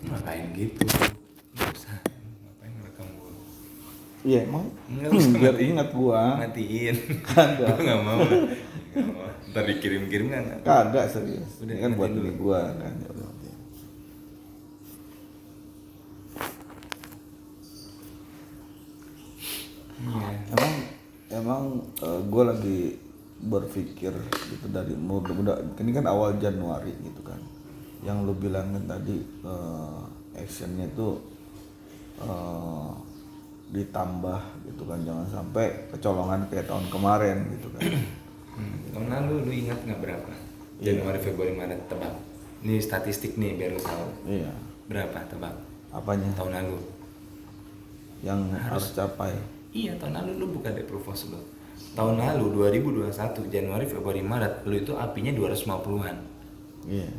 Ngapain gitu? Nggak usah. Ngapain ngerekam gua? Iya emang Nggak usah biar matiin. ingat gua. Matiin. Kagak. Gua nggak mau. Nggak mau. Ntar dikirim-kirim kan? Kagak serius. Udah, Ini kan buat ingetin ini dulu. gua kan. Ya udah. Iya. Emang gue lagi berpikir gitu dari mudah ini kan awal Januari gitu kan, yang lu bilangin tadi actionnya itu ditambah gitu kan, jangan sampai kecolongan kayak tahun kemarin gitu kan. Tahun lalu lu ingat nggak berapa? Iya. Januari, Februari, Maret, tebak. Ini statistik nih biar lu tahu. Iya. Berapa tebak? Apanya Tahun lalu. yang harus capai? Iya, tahun lalu lu bukan Deprovos lu. Tahun lalu 2021 Januari, Februari, Maret lu itu apinya 250-an. Iya.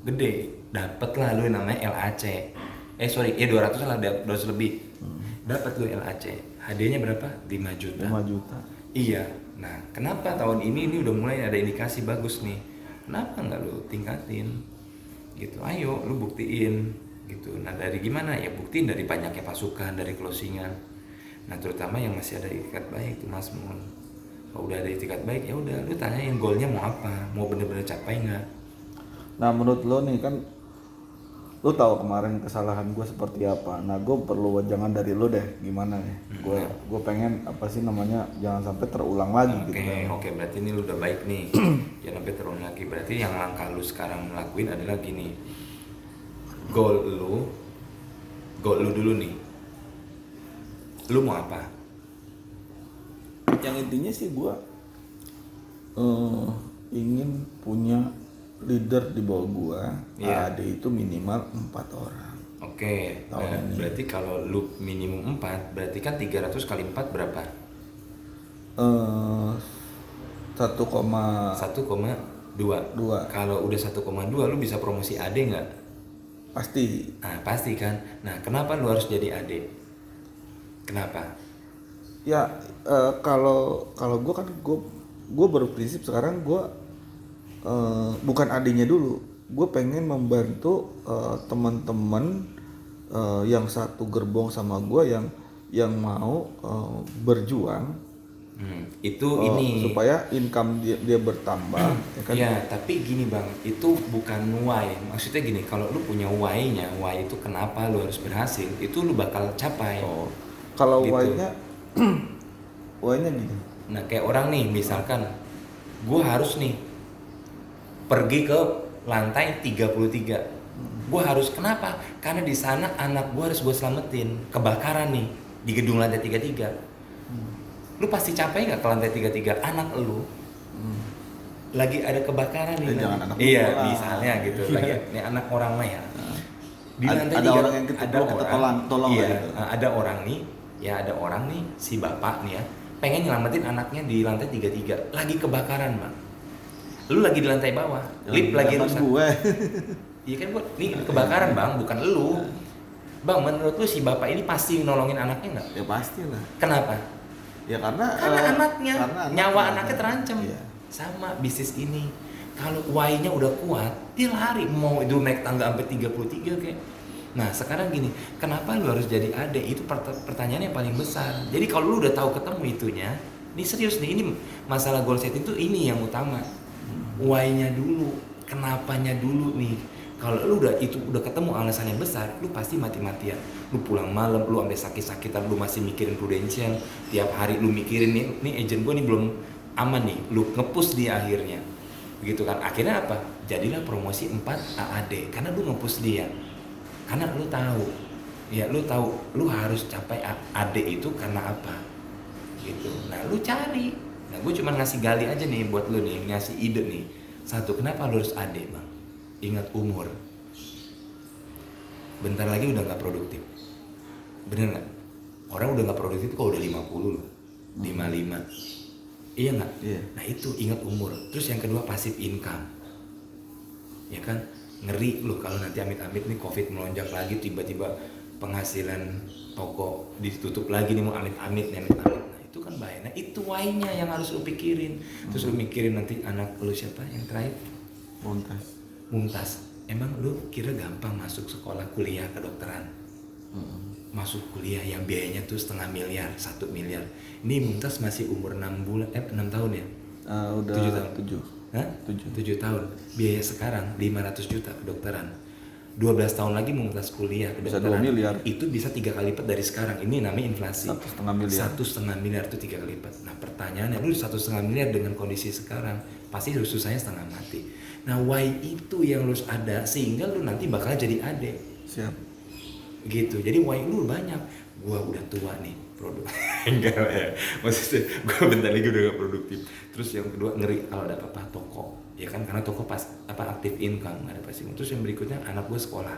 Gede. Dapet lah lu yang namanya LAC. 200 lah, 200 lebih. Dapat lu LAC. Hadiahnya berapa? 5 juta. 5 juta. Iya. Nah, kenapa tahun ini udah mulai ada indikasi bagus nih? Kenapa nggak lu tingkatin? Gitu. Ayo, lu buktiin. Gitu. Nah, dari gimana? Ya buktiin dari banyaknya pasukan, dari closingan. Nah, terutama yang masih ada itikat baik tuh Mas Mun. Kalau udah ada itikat baik, ya udah lu tanyain goalnya mau apa? Mau bener-bener capai nggak? Nah menurut lo nih kan, lo tahu kemarin kesalahan gue seperti apa. Nah gue perlu jangan dari lo deh, gimana nih? Gue pengen apa sih namanya, jangan sampai terulang lagi gitu kan. Oke, berarti ini lu udah baik nih. Jangan sampai terulang lagi. Berarti yang langkah lu sekarang ngelakuin adalah gini. Goal lu dulu nih. Lu mau apa? Yang intinya sih gue ingin punya leader di bawah gue. Iya. AD itu minimal 4 orang. Oke. Tahun Nah, ini. berarti kalau lu minimum 4, berarti kan 300 kali 4 berapa? 1,2 1,2. Kalau udah 1,2 lu bisa promosi AD nggak? pasti. Nah, pasti kan. Nah, kenapa lu harus jadi AD? Kenapa? Ya kalau gue kan gue berprinsip sekarang gue bukan adanya dulu, gue pengen membantu teman-teman yang satu gerbong sama gue yang mau berjuang Itu ini. supaya income dia bertambah ya kan. Ya, tapi gini bang, itu bukan why. Maksudnya gini, kalau lu punya why-nya, why itu kenapa lu harus berhasil, itu lu bakal capai. Kalau Gitu. why-nya gini. Nah, kayak orang nih, misalkan, gue harus nih pergi ke lantai 33. Gue harus, kenapa? Karena di sana anak gue harus gue selamatin. Kebakaran nih di gedung lantai 33. Lu pasti capai nggak ke lantai 33? Anak lu lagi ada kebakaran nih. Jangan anak Iya, lu lah. misalnya gitu. Lagi ini anak orang mah ya. Di lantai Ada 3 orang yang kita tolong iya, gitu. ada orang nih, ya ada orang nih, si bapak nih ya, pengen nyelamatin anaknya di lantai 33. Lagi kebakaran, Bang. Lu lagi di lantai bawah, lift lagi rusak. Gue. Iya kan, gua ini kebakaran, Bang, bukan lu. Bang, menurut lu si bapak ini pasti nolongin anaknya nggak? Ya pastilah. Kenapa? Ya karena Anaknya, nyawa anaknya terancam. Iya. Sama bisnis ini. Kalau why-nya udah kuat, dia lari. Mau itu naik tangga sampai 33 kayak. Nah, sekarang gini, kenapa lu harus jadi AD? Itu pertanyaan yang paling besar. Jadi kalau lu udah tahu ketemu itunya, ini serius nih, ini masalah goal setting tuh ini yang utama. Why-nya dulu, kenapanya dulu nih. Kalau lu udah ketemu alasan yang besar, lu pasti mati-matian. Lu pulang malam, lu sampai sakit-sakitan, lu masih mikirin prudensial. Tiap hari lu mikirin nih agent gua nih belum aman nih. Lu nge-push dia akhirnya. Begitu kan? Akhirnya apa? Jadilah promosi 4 AAD karena lu nge-push dia. Karena lu tahu. Ya, lu tahu lu harus capai AD itu karena apa. Gitu. Nah, lu cari. Nah, gue cuma ngasih gali aja nih buat lu nih, ngasih ide nih. Satu, kenapa lu harus AD, Bang? Ingat umur. Bentar lagi udah gak produktif. Bener gak? Orang udah gak produktif kalau udah 50 loh. 55. Iya gak? Iya. Nah itu ingat umur. Terus yang kedua pasif income. Ya kan? Ngeri loh kalau nanti amit-amit nih COVID melonjak lagi, tiba-tiba penghasilan toko ditutup lagi nih, mau amit-amit. Nah itu kan bahaya. Nah itu why-nya yang harus lu pikirin. Terus lu mikirin nanti anak lu siapa yang terakhir? Mumtaz, emang lu kira gampang masuk sekolah kuliah kedokteran? Masuk kuliah yang biayanya tuh 1,5 miliar, 1 miliar. Ini Mumtaz masih umur 6 tahun ya? Udah 7 tahun. 7. Hah? 7 tahun. Biaya sekarang 500 juta kedokteran. 12 tahun lagi Mumtaz kuliah Bisa kedokteran. 2 miliar. Itu bisa 3 kali lipat dari sekarang. Ini namanya inflasi. 1,5 miliar. 1,5 miliar itu 3 kali lipat. Nah pertanyaannya, lu 1,5 miliar dengan kondisi sekarang pasti susahnya setengah mati. Nah why itu yang lu ada sehingga lu nanti bakal jadi adik. Siap. Gitu. Jadi why lu banyak. Gua udah tua nih produk. Enggak lah ya. Maksudnya gua bentar lagi udah gak produktif. Terus yang kedua ngeri kalau ada apa-apa toko. Ya kan karena toko pas aktif income nggak ada pasti. Terus yang berikutnya anak gue sekolah.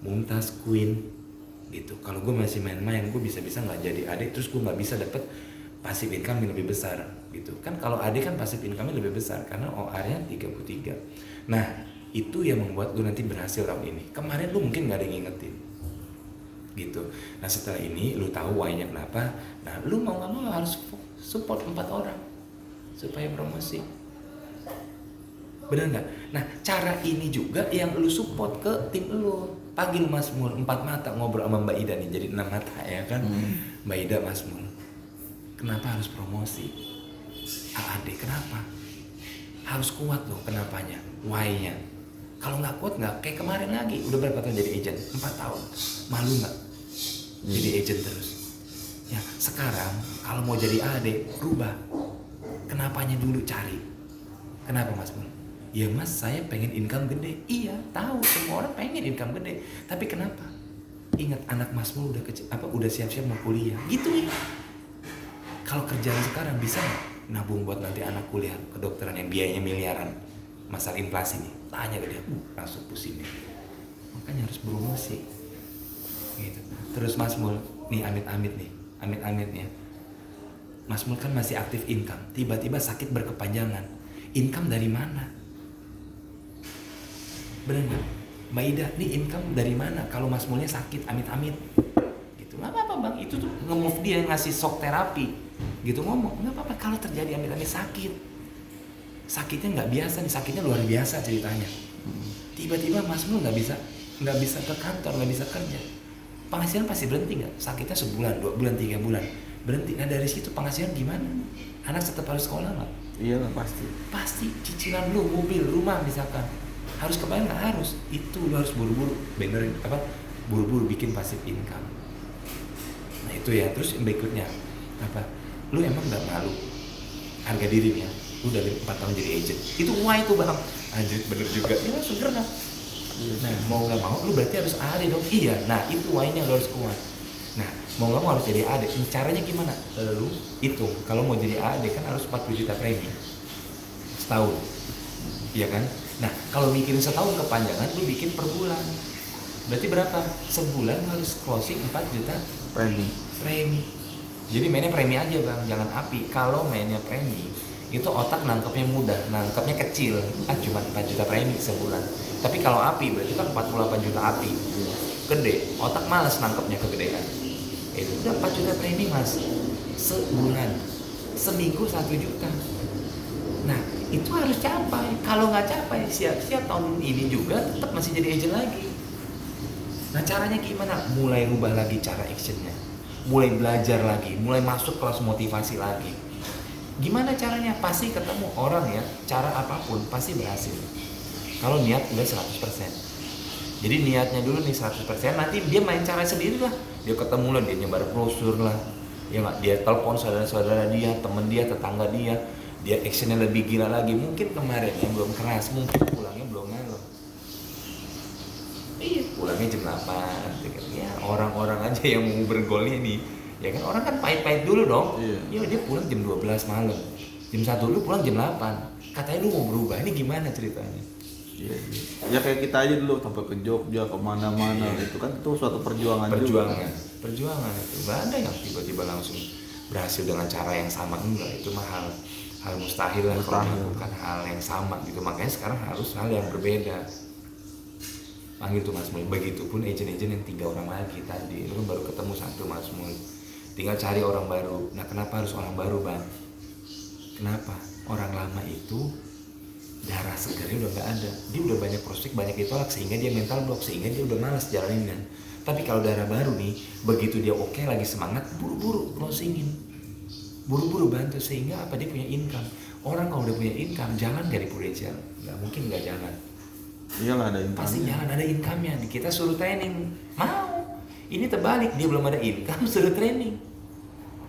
Mumtaz Queen gitu. Kalau gue masih main-main gue bisa-bisa nggak jadi adik. Terus gue nggak bisa dapet passive income yang lebih besar gitu. Kan kalau adik kan passive income lebih besar karena OR-nya 33. Nah itu yang membuat lu nanti berhasil tahun ini. Kemarin lu mungkin nggak ada yang ngingetin gitu. Nah setelah ini lu tahu why-nya kenapa. Nah lu mau nggak mau harus support 4 orang supaya promosi. Bener nggak? Nah cara ini juga yang lu support ke tim lu. Panggil Mas Mul 4 mata ngobrol sama Mbak Ida nih jadi 6 mata ya kan. Mbak Ida, Mas Mul, kenapa harus promosi? AAD kenapa? Harus kuat loh kenapanya, why-nya. Kalau nggak kuat nggak kayak kemarin lagi. Udah berapa tahun jadi agent? 4 tahun. Malu nggak? Jadi agent terus. Ya sekarang kalau mau jadi AAD rubah. Kenapanya dulu cari. Kenapa Mas Mul? Ya Mas saya pengen income gede. Iya tahu semua orang pengen income gede. Tapi kenapa? Ingat anak Mas Mul udah kecil, udah siap-siap mau kuliah. Gitu ya. Kalau kerjaan sekarang bisa nggak nabung buat nanti anak kuliah kedokteran yang biayanya miliaran? Masalah inflasi nih, tanya ke dia, langsung pusing nih. Makanya harus promosi. Gitu. Terus Mas Mul, nih amit-amit nih. Mas Mul kan masih aktif income, tiba-tiba sakit berkepanjangan. Income dari mana? Bener nggak? Mbak Ida, nih income dari mana? Kalau Mas Mulnya sakit, amit-amit. Gitu, nggak apa-apa bang, itu tuh nge-move dia ngasih shock terapi. Gitu ngomong, nggak apa-apa kalau terjadi amit-amit sakit. Sakitnya nggak biasa nih, sakitnya luar biasa ceritanya. Tiba-tiba Mas Mul nggak bisa ke kantor, nggak bisa kerja. Penghasilan pasti berhenti nggak? Sakitnya sebulan, 2 bulan, 3 bulan berhenti. Nah dari situ penghasilan gimana? Anak tetap harus sekolah nggak? Iya lah pasti. Pasti cicilan lu, mobil, rumah misalkan harus kebayang nggak harus? Itu lu harus buru-buru benerin buru-buru bikin passive income. Nah itu ya. Terus yang berikutnya apa? Lu emang nggak malu harga dirinya? Lu udah 4 tahun jadi agent. Itu why itu bang? Anjir bener juga. Ya langsung gerak. Nah mau nggak mau lu berarti harus ada dong. Iya. Nah itu why-nya lu harus kuat. Nah mau nggak mau harus jadi AD. Caranya gimana? Lu hitung. Kalau mau jadi AD kan harus 40 juta premi setahun. Iya kan? Nah kalau mikirin setahun kepanjangan lu bikin per bulan. Berarti berapa? Sebulan harus closing 4 juta premi. Jadi mainnya premi aja bang, jangan api. Kalau mainnya premi itu otak nangkepnya mudah, nangkepnya kecil, cuma 4 juta premi sebulan. Tapi kalau api berarti kan 48 juta api, gede. Otak malas nangkepnya kegedean. Itu udah 4 juta premi mas, sebulan, seminggu 1 juta. Nah itu harus capai. Kalau nggak capai, siap-siap tahun ini juga tetap masih jadi agent lagi. Nah caranya gimana? Mulai rubah lagi cara actionnya, mulai belajar lagi, mulai masuk kelas motivasi lagi. Gimana caranya? Pasti ketemu orang ya, cara apapun pasti berhasil. Kalau niat udah 100%. Jadi niatnya dulu nih 100%, nanti dia main cara sendiri lah. Dia ketemu lah, dia nyebar brosur lah. Ya nggak, dia telepon saudara-saudara dia, temen dia, tetangga dia. Dia actionnya lebih gila lagi. Mungkin kemarin yang belum keras, mungkin pulangnya belum malam. Iya, pulangnya jam 8. Ya orang-orang aja yang mau bergolnya nih. Ya kan orang kan pahit-pahit dulu dong. Iya. Ya dia pulang jam 12 malam. Jam 1 lu pulang jam 8. Katanya lu mau berubah. Ini gimana ceritanya? Iya. Ya kayak kita aja dulu sampai ke Jogja kemana-mana. Itu kan itu suatu perjuangan juga. Perjuangan itu. Gak ada yang tiba-tiba langsung berhasil dengan cara yang sama, enggak. Itu mah hal mustahil lah kalau melakukan hal yang sama gitu. Makanya sekarang harus hal yang berbeda. Panggil tuh Mas Mul. Begitupun agent-agent yang 3 orang lagi tadi. Lu kan baru ketemu 1 Mas Mul. Tinggal cari orang baru. Nah kenapa harus orang baru bang? Kenapa? Orang lama itu darah segarnya udah nggak ada, dia udah banyak prospek, banyak ditolak, sehingga dia mental block, sehingga dia udah malas jalaninnya. Tapi kalau darah baru nih, begitu dia oke lagi semangat, buru-buru closingin, buru-buru bantu, sehingga apa, dia punya income. Orang kalau udah punya income, jalan gak di Prudential? Nggak mungkin nggak jalan. Iyalah ada income. Pasti jalan, ada income-nya. Kita suruh training, mau. Ini terbalik, dia belum ada income, suruh training.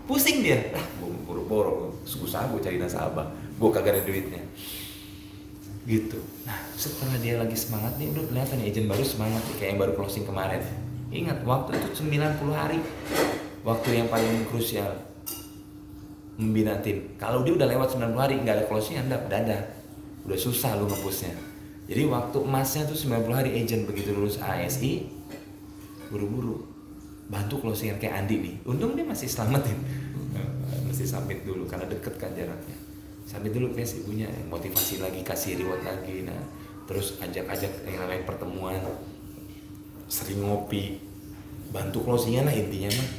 Pusing dia. Gue boro-boro, susah gue cari nasabah, gue kagak ada duitnya. Gitu. Nah, setelah dia lagi semangat nih, udah kelihatan nih agent baru semangat nih, kayak yang baru closing kemarin. Ingat, waktu itu 90 hari. Waktu yang paling krusial membina tim. Kalau dia udah lewat 90 hari, nggak ada closing, anda dadah. Udah susah lu nge-pushnya. Jadi waktu emasnya tuh 90 hari agent, begitu lulus ASI, buru-buru bantu closingan kayak Andi nih. Untung dia masih selamatin. Masih submit dulu, karena deket kan jaraknya. Submit dulu ke ibunya, motivasi lagi, kasih reward lagi. Nah, terus ajak-ajak yang namanya pertemuan, sering ngopi, bantu closingan lah intinya mah.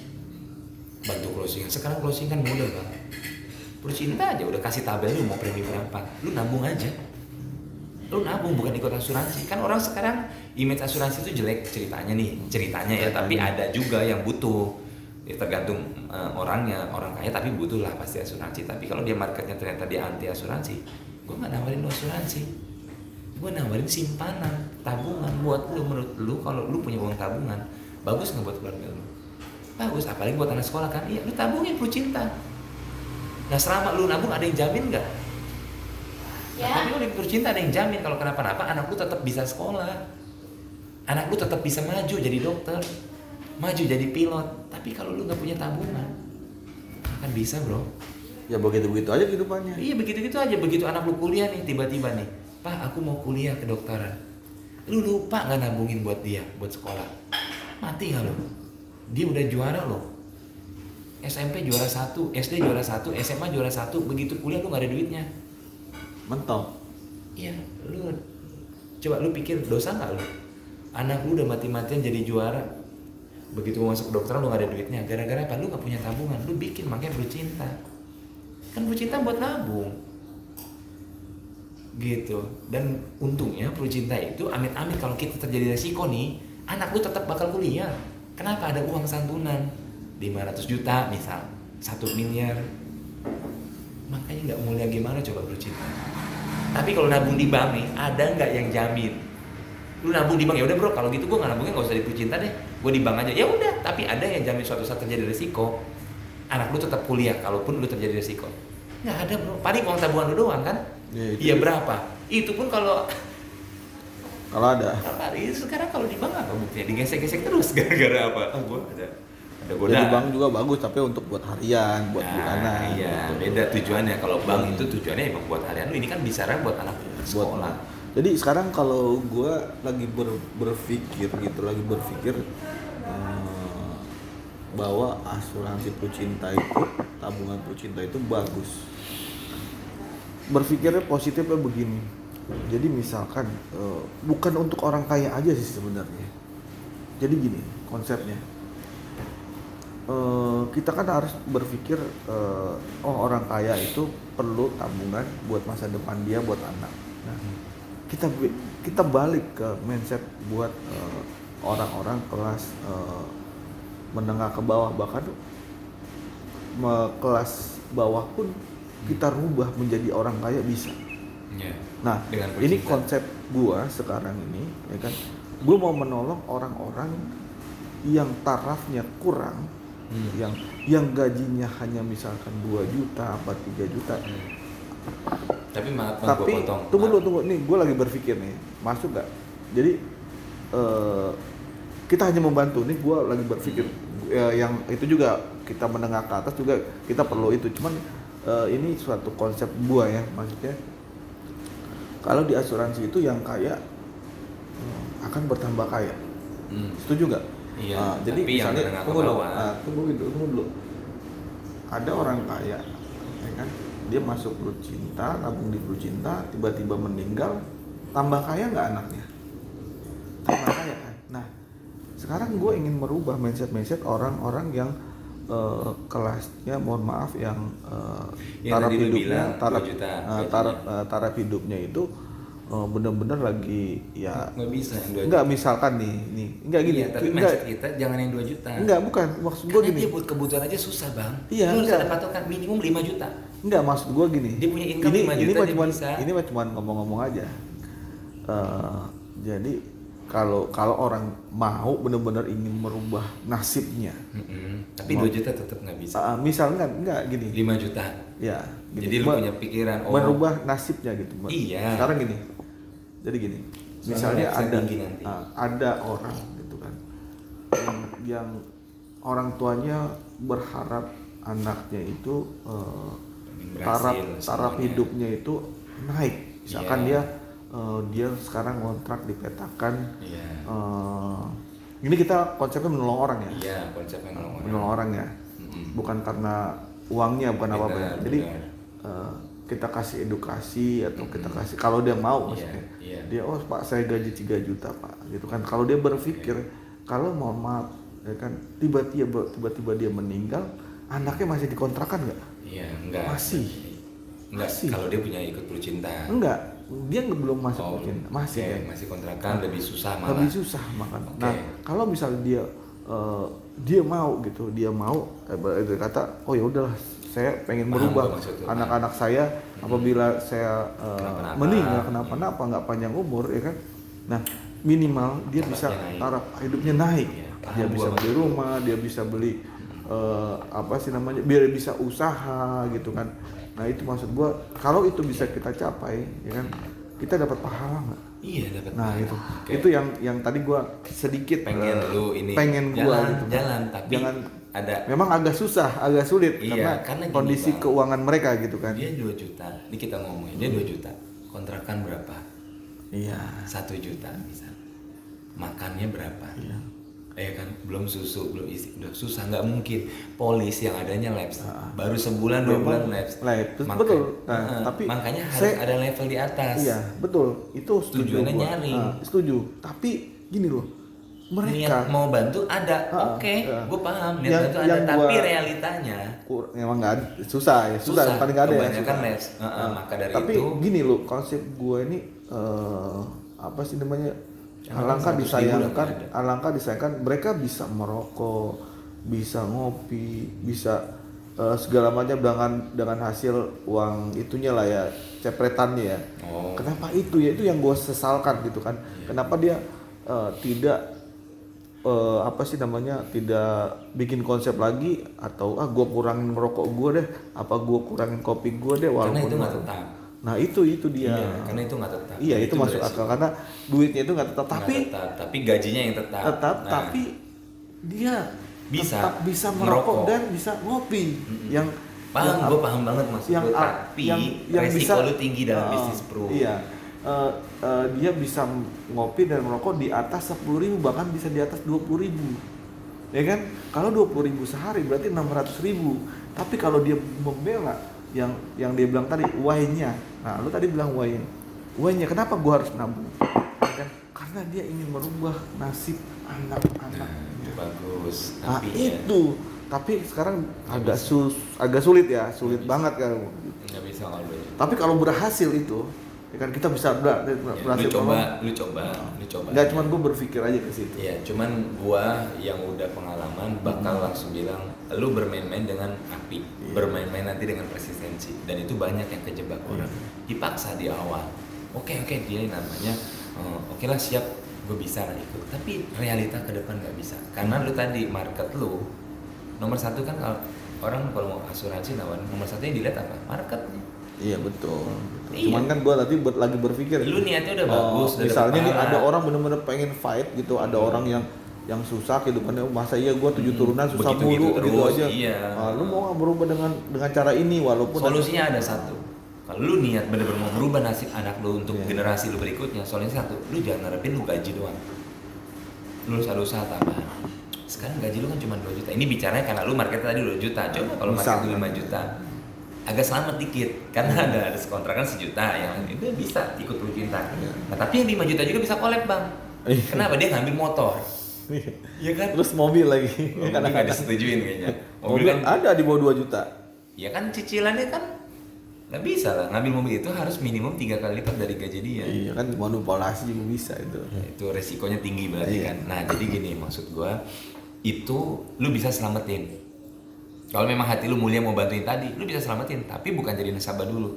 Bantu closingan. Sekarang closing kan mudah banget. Percinta aja udah kasih tabel lu mau premi berapa, lu nabung aja. Lu nabung, bukan ikut asuransi. Kan orang sekarang image asuransi itu jelek ceritanya ya, tapi ada juga yang butuh. Ya tergantung orangnya, orang kaya tapi butuh lah pasti asuransi. Tapi kalau dia marketnya ternyata dia anti asuransi, gue nggak nawarin lu asuransi, gue nawarin simpanan, tabungan buat lu. Menurut lu kalau lu punya uang tabungan, bagus nggak buat keluarga lu? Bagus, apalagi buat anak sekolah kan? Iya, lu tabungin Prudential. Nah selama lu nabung ada yang jamin nggak? Ya. Nah, tapi lu di Prudential ada yang jamin kalau kenapa-napa anak lu tetap bisa sekolah, anak lu tetap bisa maju jadi dokter, maju jadi pilot. Tapi kalau lu nggak punya tabungan, kan bisa bro. Ya begitu-begitu aja kehidupannya. Iya begitu-gitu aja. Begitu anak lu kuliah nih, tiba-tiba nih, Pak aku mau kuliah kedokteran. Lu lupa nggak nabungin buat dia, buat sekolah, mati nggak lu? Dia udah juara loh, SMP juara 1, SD juara 1, SMA juara 1, begitu kuliah lu nggak ada duitnya. Mentok. Iya, lu coba lu pikir dosa nggak lu? Anak lu udah mati-matian jadi juara, begitu mau masuk kedokteran lu nggak ada duitnya. Gara-gara apa? Lu nggak punya tabungan. Lu bikin, makanya Prudential. Kan Prudential buat nabung, gitu. Dan untungnya Prudential itu amit-amit kalau kita terjadi resiko nih, anak lu tetap bakal kuliah. Kenapa? Ada uang santunan 500 juta misal, 1 miliar. Makanya nggak mulia gimana coba Prudential. Tapi kalau nabung di bank nih, ada nggak yang jamin? Lu nabung di bank, ya udah bro, kalau gitu gue nggak nabungnya nggak usah di Prudential deh, gue di bank aja. Ya udah, tapi ada yang jamin suatu saat terjadi resiko, anak lu tetap kuliah kalaupun lu terjadi resiko? Nggak ada bro, paling uang tabungan lu doang kan? Iya berapa? Itu pun kalau ada. Sekarang kalau di bank apa buktinya? Digesek-gesek terus gara-gara apa? Gua ada godaan. Jadi bank juga bagus, tapi untuk buat harian, buat bulanan. Iya, beda tujuannya. Kalau bank itu tujuannya emang buat harian. Lu ini kan bicara buat anak sekolah. Jadi sekarang kalau gue lagi berpikir bahwa asuransi Prudential itu, tabungan Prudential itu bagus. Berpikirnya positifnya begini. Jadi misalkan bukan untuk orang kaya aja sih sebenarnya. Jadi gini konsepnya. Kita kan harus berpikir orang kaya itu perlu tabungan buat masa depan dia, buat anak. Nah, kita balik ke mindset buat orang-orang kelas menengah ke bawah, bahkan kelas bawah pun kita rubah menjadi orang kaya bisa. Yeah. Nah, ini konsep gua sekarang ini, ya kan? Gua mau menolong orang-orang yang tarafnya kurang, yang gajinya hanya misalkan 2 juta, 3 juta. Tapi maaf bang, Tapi gua potong. tunggu, nih gua lagi berpikir nih, masuk gak? Jadi kita hanya membantu nih, gua lagi berpikir yang itu juga kita menengah ke atas juga kita perlu itu. Cuman ini suatu konsep gua ya, maksudnya kalau di asuransi itu yang kaya akan bertambah kaya. Setuju nggak? Iya. Jadi tapi misalnya yang tunggu dulu. Ada orang kaya, ya kan? Dia masuk Prudential, nabung di Prudential, tiba-tiba meninggal, tambah kaya nggak anaknya? Tambah kaya kan? Nah, sekarang gue ingin merubah mindset orang-orang yang kelasnya, mohon maaf, yang taraf hidupnya itu bener-bener lagi ya Nggak bisa yang 2 enggak juta. misalkan nih enggak gini Iya, tapi enggak maksud kita jangan yang 2 juta. enggak bukan maksud gue Karena gini dia buat kebutuhan aja susah bang. Iya, Lu harus enggak. ada patokan minimum 5 juta. enggak maksud gue gini Dia punya income 5 ini juta, mah dia cuman bisa. ini mah cuman ngomong-ngomong aja. Jadi kalau orang mau bener-bener ingin merubah nasibnya Tapi 2 juta tetap nggak bisa. misalnya enggak gini 5 juta. ya gini, Jadi lu punya pikiran merubah nasibnya gitu. Iya. Sekarang gini. Jadi gini. Soalnya Misalnya bisa ada tinggi nanti. ada orang gitu kan. Yang orang tuanya berharap anaknya itu taraf semuanya. hidupnya itu naik. Misalkan Iya. dia sekarang kontrak dipetakan. Iya. Ini kita konsepnya menolong orang ya. Iya, konsepnya nolong orang. Menolong orang ya. Bukan karena uangnya bukan apa-apa ya. Benar, Jadi benar. kita kasih edukasi atau kita kasih kalau dia mau Iya, maksudnya. iya. Dia Pak saya gaji 3 juta Pak gitu kan. Kalau dia berpikir kalau mohon maaf ya kan tiba-tiba dia meninggal, anaknya masih dikontrakan nggak? Iya, enggak. Masih. Enggak, Masih. kalau dia punya ikut Percinta. Enggak, dia belum masuk Oh, mungkin. Masih oke, kan. masih kontrakan lebih susah malah. Lebih susah makan. Oke. Nah, kalau misalnya dia mau gitu, dia mau dia kata, "Oh ya udahlah, saya pengen Paham merubah gua maksud lu, anak-anak saya apabila saya Kenapa-napa. meninggal kenapa-napa nggak panjang umur ya kan." Nah, minimal dia Tarafnya bisa naik. taraf hidupnya naik. Iya, paham Dia gua bisa beli maksud lu. rumah, dia bisa beli apa sih namanya? Biar bisa usaha gitu kan. Nah, itu maksud gua kalau itu bisa kita capai ya kan, kita dapat pahala nggak? Iya, dapat. Nah pahala. itu Oke. itu yang tadi gua sedikit pengen lu ini pengen gua jalan, gitu jalan tapi jangan ada memang agak susah agak sulit Iya, karena gini, kondisi Bang. keuangan mereka gitu kan dia 2 juta. Ini kita ngomongin dia 2 juta. Kontrakan berapa? iya 1 juta misal. Makannya berapa? iya Kan belum susu, belum isi, udah susah nggak mungkin. Polis yang adanya labs baru sebulan 2 bulan labs. Terus betul nah, tapi makanya harus ada level di atas. iya betul itu setuju Tujuannya gua. nyari. Setuju tapi gini loh mereka Niat mau bantu ada, oke, iya. gue paham niat Yang- bantu ada, yang tapi gua- realitanya memang nggak ada susah ya susah paling nggak ada ya kebanyakan susah. les. Maka dari Tapi itu gini loh konsep gue ini apa sih namanya Jangan 100.000 alangkah disayangkan mereka bisa merokok bisa ngopi bisa segala macam dengan hasil uang itunya lah ya cepretannya ya. Oh. Kenapa itu ya itu yang gue sesalkan gitu kan kenapa dia tidak apa sih namanya tidak bikin konsep lagi atau gue kurangin rokok gue deh apa gue kurangin kopi gue deh karena walaupun itu nggak tetap. nah itu dia Iya, karena itu nggak tetap. iya itu masuk beresiko. akal karena duitnya itu nggak tetap Nggak tapi tetap, tapi gajinya yang tetap. Nah, tapi dia Bisa tetap bisa merokok merokok. dan bisa ngopi yang paham, yang gue paham banget maksud yang lu, a- tapi yang resiko bisa lu tinggi dalam bisnis bro. iya dia bisa ngopi dan merokok di atas 10.000 bahkan bisa di atas 20.000 ya kan kalau 20.000 sehari berarti 600.000 tapi kalau dia membela yang dia bilang tadi why-nya nah lu tadi bilang why-nya kenapa gua harus nabung ya kan karena dia ingin merubah nasib anak-anak Nah, itu bagus. nah Tapi ya, itu tapi sekarang agak sulit ya sulit banget kan nggak bisa kalau lu. tapi kalau berhasil itu ya kan kita bisa Ya, berhasil lu coba. nggak cuma gue berpikir aja ke situ Iya, cuman gua yang udah pengalaman bakal langsung bilang lu bermain-main dengan api, bermain-main nanti dengan persistensi, dan itu banyak yang kejebak orang. Dipaksa di awal. Oke dia namanya, oke lah siap, gue bisa lah ikut. Tapi realita ke depan nggak bisa, karena lu tadi market lu nomor satu kan kalau orang kalau mau asuransi nomor satu yang dilihat apa? Marketnya. iya betul. Iya. Cuman kan gue tadi lagi berpikir Lu niatnya udah bagus, udah misalnya dapet nih pahala. ada orang bener-bener pengen fight gitu ada orang yang susah kehidupannya masa iya gue 7 turunan susah Begitu-gitu mulu gitu terus, aja iya. lu mau nggak berubah dengan cara ini walaupun Solusinya ada satu. Kalau lu niat bener-bener mau merubah nasib anak lu untuk Iya. generasi lu berikutnya, solusinya satu. Lu jangan ngarepin lu gaji doang. Lu harus ada usaha tambahan. Sekarang gaji lu kan cuma 2 juta. Ini bicaranya karena lu marketnya tadi 2 juta. Coba kalau market lu 5 juta. Agak selamat dikit karena ada kontrakan 1 juta yang itu bisa ikut lu cinta. Nah, tapi yang 5 juta juga bisa collab, Bang. Iya. Kenapa? Dia ngambil motor. Iya kan? terus mobil lagi Mobil nggak disetujuin kayaknya. mobil Mobil kan ada di bawah 2 juta ya kan cicilannya kan Nggak bisa lah, ngambil mobil itu harus minimum 3 kali lipat dari gaji dia. Iya kan manipulasi juga bisa itu. Itu resikonya tinggi berarti Iya. kan. Nah jadi gini maksud gua, itu lu bisa selamatin. Kalau memang hati lu mulia mau bantuin tadi, lu bisa selamatin, tapi bukan jadi nasabah dulu.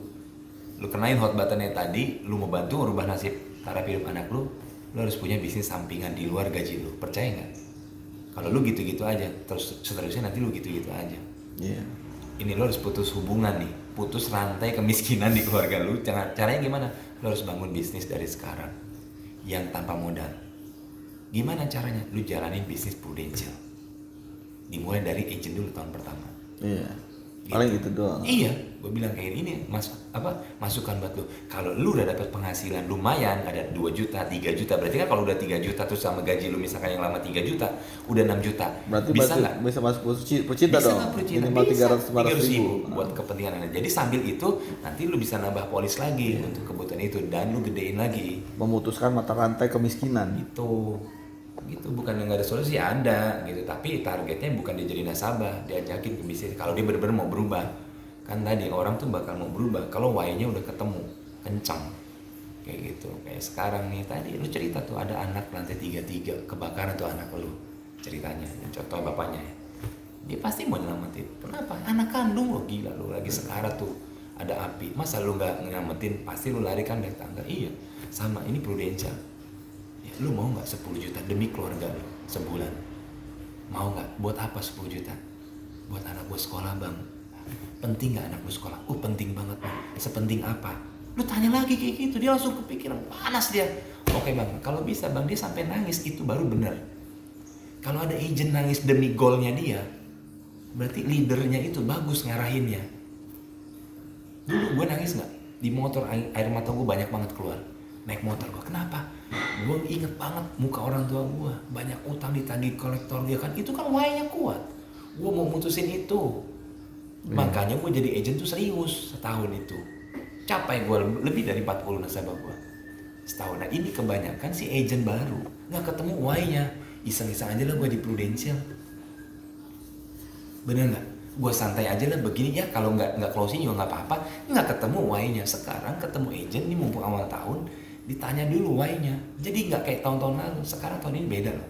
Lu kenain hot buttonnya tadi, lu mau bantu merubah nasib taraf hidup anak lu harus punya bisnis sampingan di luar gaji lu. Percaya nggak? Kalau lu gitu-gitu aja, terus seterusnya nanti lu gitu-gitu aja. Iya. Ini lu harus putus hubungan nih, putus rantai kemiskinan di keluarga lu. Caranya gimana? Lu harus bangun bisnis dari sekarang yang tanpa modal. Gimana caranya? Lu jalanin bisnis prudensial. Dimulai dari agent dulu tahun pertama. Iya. Paling gitu doang. Iya, gue bilang kayak ini masukan buat lu. Kalau lu udah dapat penghasilan lumayan, ada 2 juta, 3 juta, berarti kan kalau udah 3 juta terus sama gaji lu misalkan yang lama 3 juta, udah 6 juta. Berarti bisa nggak? bisa masuk Percinta Bisa dong. nggak Percinta? Minimal Bisa. 300 ribu. Buat kepentingan Anda. Jadi sambil itu nanti lu bisa nambah polis lagi untuk kebutuhan itu dan lu gedein lagi. Memutuskan mata rantai kemiskinan. Gitu bukan yang nggak ada solusi, ada gitu, tapi targetnya bukan dia jadi nasabah, diajakin ke bisnis kalau dia benar-benar mau berubah. Kan tadi orang tuh bakal mau berubah kalau why-nya udah ketemu kencang kayak gitu. Kayak sekarang nih tadi lu cerita tuh ada anak lantai 33 kebakaran tuh anak lu ceritanya, yang contoh bapaknya ya. Dia pasti mau nyelamatin. Kenapa? Anak kandung lo, gila lu lagi sekarat tuh ada api, masa lu nggak nyelamatin? Pasti lu lari kan dari tangga. Iya sama, ini prudensial. Lu mau nggak 10 juta demi keluarga lu sebulan? Mau nggak? Buat apa 10 juta? Buat anak gue sekolah bang. Penting nggak anak lu sekolah? Penting banget bang. Sepenting apa? Lu tanya lagi kayak gitu, dia langsung kepikiran, panas dia. Oke bang, kalau bisa bang dia sampai nangis itu baru benar. Kalau ada agent nangis demi goalnya dia, berarti leadernya itu bagus ngarahinnya. Dulu gue nangis nggak? Di motor air mata gue banyak banget keluar. Naik motor gue, kenapa? Gue inget banget muka orang tua gue, banyak utang ditagih kolektor dia kan, itu kan why-nya kuat. Gue mau mutusin itu, makanya gue jadi agent tuh serius setahun itu. Capai gue lebih dari 40 nasabah gue setahun. Nah ini kebanyakan si agent baru nggak ketemu why-nya, iseng-iseng aja lah gue di prudensial. Bener nggak? Gue santai aja lah begini ya, kalau nggak closing juga nggak apa-apa, nggak ketemu why-nya. Sekarang ketemu agent ini mumpung awal tahun, ditanya dulu why-nya. Jadi nggak kayak tahun-tahun lalu. Sekarang tahun ini beda loh.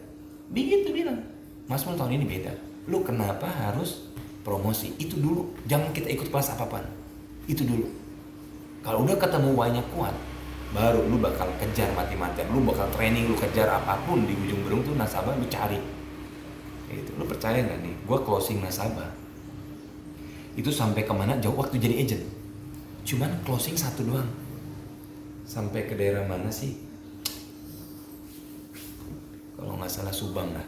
Begitu bilang, Mas Mul tahun ini beda. Lu kenapa harus promosi? Itu dulu. Jangan kita ikut kelas apapun. Itu dulu. Kalau udah ketemu why-nya kuat, baru lu bakal kejar mati-matian. Lu bakal training, lu kejar apapun di ujung berung tuh nasabah lu cari. Gitu. Lu percaya nggak nih? Gua closing nasabah. Itu sampai kemana? Jauh waktu jadi agent. Cuman closing satu doang. Sampai ke daerah mana sih? Kalau nggak salah Subang lah.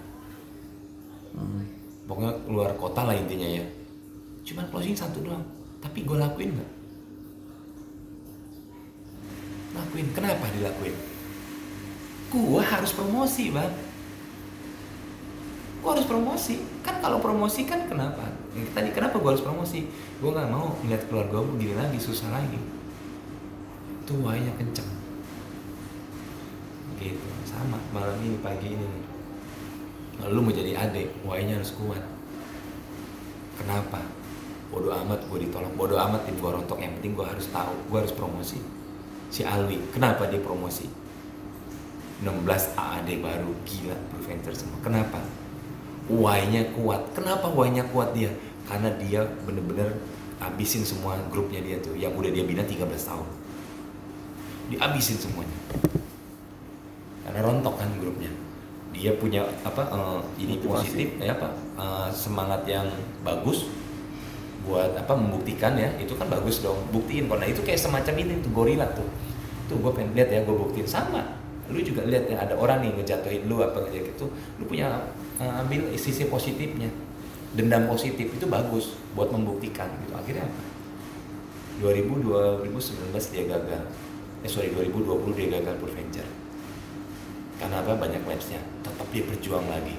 Pokoknya luar kota lah intinya ya. Cuman closing satu doang. Tapi gue lakuin nggak? Lakuin. Kenapa dilakuin? Gue harus promosi bang. Gue harus promosi. Kan kalau promosi kan kenapa? Tadi kenapa gue harus promosi? Gue nggak mau melihat keluarga gue begini lagi, susah lagi. Itu why-nya kenceng gitu. Sama malam ini, pagi ini nih, kalau lu mau jadi adik, why-nya harus kuat. Kenapa? Bodoh amat gue ditolak, bodoh amat tim gue rontok, yang penting gue harus tahu, gue harus promosi. Si Alwi, kenapa dia promosi? 16 AAD baru, gila, preventer semua. Kenapa? Why-nya kuat. Kenapa why-nya kuat dia? Karena dia bener-bener habisin semua grupnya dia tuh, yang udah dia bina 13 tahun. Dihabisin semuanya karena rontok kan grupnya. Dia punya ini positif semangat yang bagus buat membuktikan ya, itu kan bagus dong, buktiin. Karena itu kayak semacam ini tuh gorila tuh gue pengen lihat ya, gue buktiin. Sama lu juga lihat ya, ada orang nih ngejatuhin lu apa kayak gitu, lu punya ambil sisi positifnya, dendam positif itu bagus buat membuktikan gitu. Akhirnya apa? 2019 dia gagal. 2020 dia gagal Purventure. Karena apa? Banyak lapsnya. Tetap dia berjuang lagi.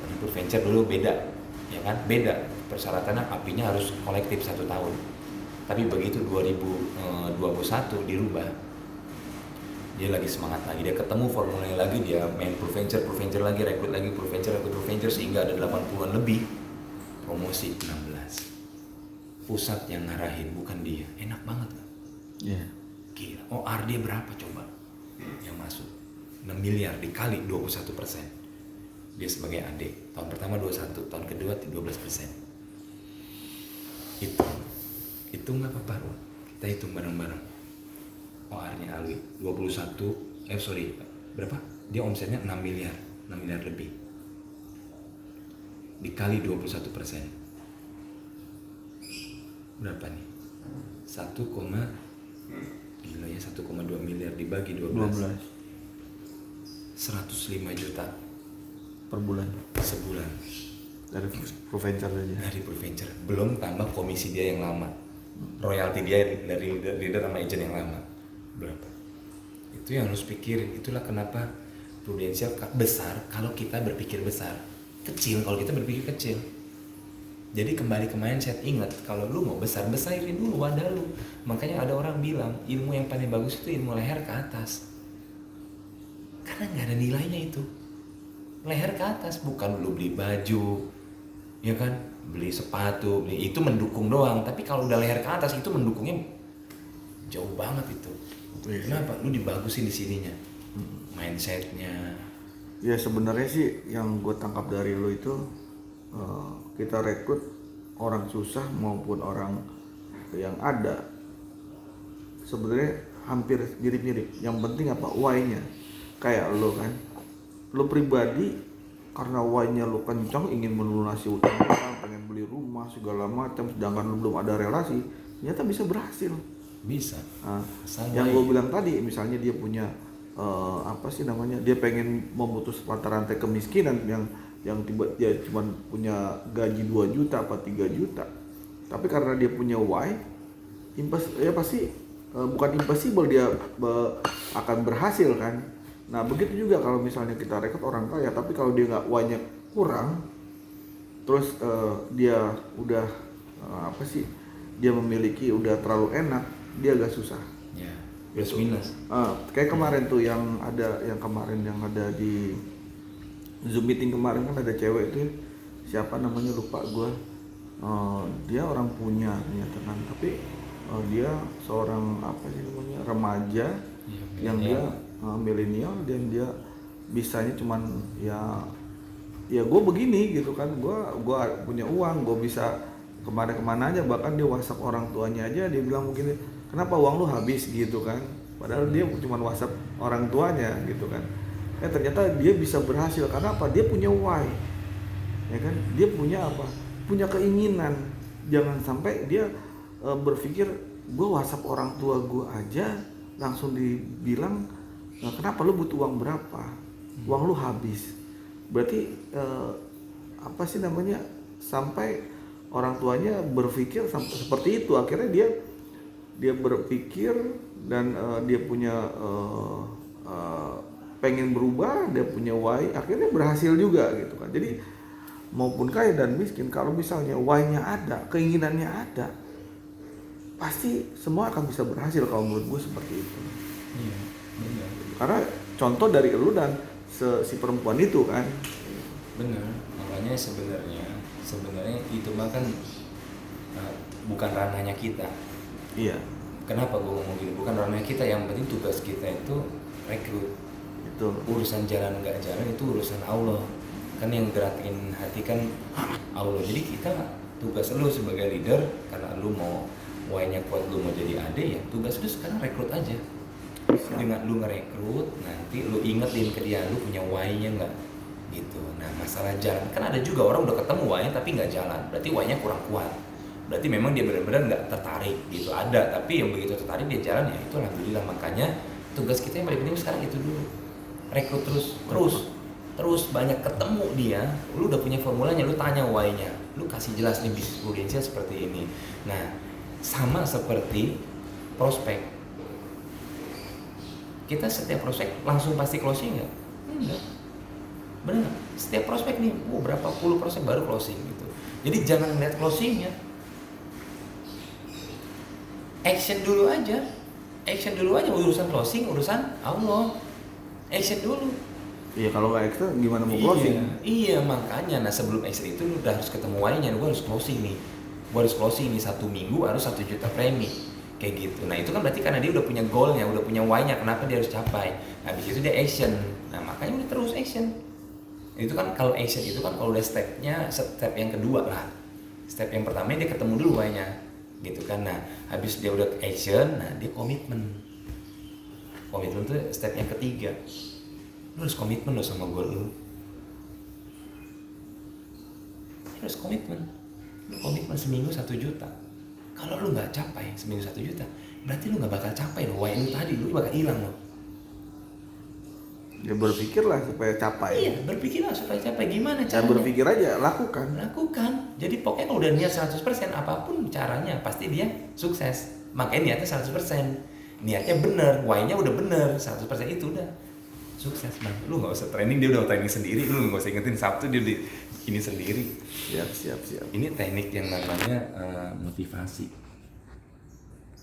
Karena Purventure dulu beda, ya kan? Beda. Persyaratannya apinya harus kolektif 1 tahun. Tapi begitu 2021 dirubah, dia lagi semangat lagi. Dia ketemu formulanya lagi, dia main Purventure lagi, rekrut lagi Purventure sehingga ada 80-an lebih. Promosi 16. pusat yang ngarahin, bukan dia. Enak banget kan? Iya. Gila. OR dia berapa coba yang masuk? 6 miliar dikali 21%. Dia sebagai adik. Tahun pertama 21, tahun kedua 12%. Itu nggak apa-apa. Kita hitung bareng-bareng. OR-nya Alwi 21, berapa? Dia omsetnya 6 miliar lebih. Dikali 21%. Berapa nih? 1,2 miliar dibagi 12. 105 juta per bulan sebulan dari Proventure aja. dari Proventure. Belum tambah komisi dia yang lama, royalti dia dari leader sama agent yang lama. Berapa? Itu yang harus pikirin. Itulah kenapa Prudential besar kalau kita berpikir besar, kecil kalau kita berpikir kecil. Jadi kembali ke mindset, ingat kalau lu mau besar, besarin dulu wadah lu. Makanya ada orang bilang ilmu yang paling bagus itu ilmu leher ke atas, karena nggak ada nilainya itu. Leher ke atas, bukan lu beli baju, ya kan, beli sepatu, itu mendukung doang. Tapi kalau udah leher ke atas itu mendukungnya jauh banget itu. Kenapa? Lu dibagusin di sininya, mindsetnya. Ya sebenarnya sih yang gue tangkap dari lo itu kita rekrut orang susah maupun orang yang ada sebenarnya hampir mirip-mirip. Yang penting apa? Why-nya. Kayak lo kan, lo pribadi karena why-nya lo kencang ingin melunasi utang, pengen beli rumah segala macam, sedangkan lo belum ada relasi, ternyata bisa berhasil. Bisa. Nah, yang gue bilang tadi, misalnya dia punya dia pengen memutus mata rantai kemiskinan yang tiba dia cuma punya gaji 2 juta apa 3 juta, tapi karena dia punya why, pasti bukan impossible, dia akan berhasil kan. Nah begitu juga kalau misalnya kita rekrut orang kaya, tapi kalau dia nggak why-nya kurang, terus dia udah dia memiliki udah terlalu enak, dia agak susah. Ya, plus minus. Kayak kemarin tuh yang ada di Zoom meeting kemarin kan ada cewek tuh, siapa namanya lupa gue. Dia orang punya ternyata kan, tapi dia seorang remaja yang dia milenial, dan dia bisanya cuman ya gue begini gitu kan, gue punya uang, gue bisa kemana aja, bahkan dia WhatsApp orang tuanya aja, dia bilang begini, kenapa uang lu habis gitu kan, padahal dia cuma WhatsApp orang tuanya gitu kan. Ternyata dia bisa berhasil karena apa? Dia punya why, ya kan? Dia punya apa? Punya keinginan. Jangan sampai dia berpikir gue WhatsApp orang tua gue aja langsung dibilang kenapa lu butuh uang berapa? Uang lu habis. Berarti sampai orang tuanya berpikir seperti itu. Akhirnya dia berpikir dan dia punya pengen berubah, dia punya why, akhirnya berhasil juga gitu kan. Jadi maupun kaya dan miskin, kalau misalnya why-nya ada, keinginannya ada, pasti semua akan bisa berhasil kalau menurut gue seperti itu. Iya, benar. Karena contoh dari lu dan si perempuan itu kan. Benar, makanya sebenarnya itu mah kan bukan ranahnya kita. Iya. Kenapa gue ngomong gini? Bukan ranahnya kita, yang penting tugas kita itu rekrut. Itu urusan jalan nggak jalan itu urusan Allah. Kan yang gerakin hati kan Allah. Jadi kita tugas lu sebagai leader, karena lu mau why-nya kuat, lu mau jadi AD, ya tugas lu sekarang rekrut aja. Dengan lu ngerekrut, nanti lu ingetin ke dia lu punya why-nya nggak gitu. Nah masalah jalan, kan ada juga orang udah ketemu why-nya tapi nggak jalan, berarti why-nya kurang kuat, berarti memang dia benar-benar nggak tertarik gitu. Ada, tapi yang begitu tertarik dia jalan, ya itu alhamdulillah. Makanya tugas kita yang paling penting sekarang itu dulu, rekrut terus banyak ketemu dia. Lu udah punya formulanya, lu tanya why-nya, lu kasih jelas nih bisnis Prudential seperti ini. Nah sama seperti prospek, kita setiap prospek langsung pasti closing nggak? Enggak. Benar, setiap prospek nih berapa puluh prospek baru closing gitu. Jadi jangan ngeliat closingnya, action dulu aja. Urusan closing urusan Allah, action dulu. Iya, kalau nggak action gimana mau closing? Iya makanya. Nah sebelum action itu lu udah harus ketemu why-nya, lu harus closing nih. gue harus closing nih 1 minggu harus 1 juta premi kayak gitu. Nah itu kan berarti karena dia udah punya goalnya, udah punya why-nya kenapa dia harus capai. Habis itu dia action. Nah makanya udah terus action. Itu kan kalau action itu kan kalau udah step yang kedua lah. Step yang pertama dia ketemu dulu why-nya gitu kan. Nah habis dia udah action, nah dia komitmen. Komitmen tuh step yang ketiga. Lu harus komitmen lo sama goal lu. Harus komitmen. Lu komitmen seminggu 1 juta. Kalau lu nggak capai seminggu 1 juta, berarti lu nggak bakal capai loh. Why lu tadi lu bakal hilang loh. Ya berpikirlah supaya capai. Iya, berpikirlah supaya capai. Gimana Jangan caranya? berpikir aja, lakukan. Lakukan. Jadi pokoknya kalau udah niat 100%, apapun caranya pasti dia sukses. Makanya niatnya 100%. Niatnya bener, why-nya udah bener, 100% itu udah sukses bang. Lu nggak usah training, dia udah training sendiri. Lu nggak usah ingetin Sabtu dia di ini sendiri. Siap. Ini teknik yang namanya motivasi.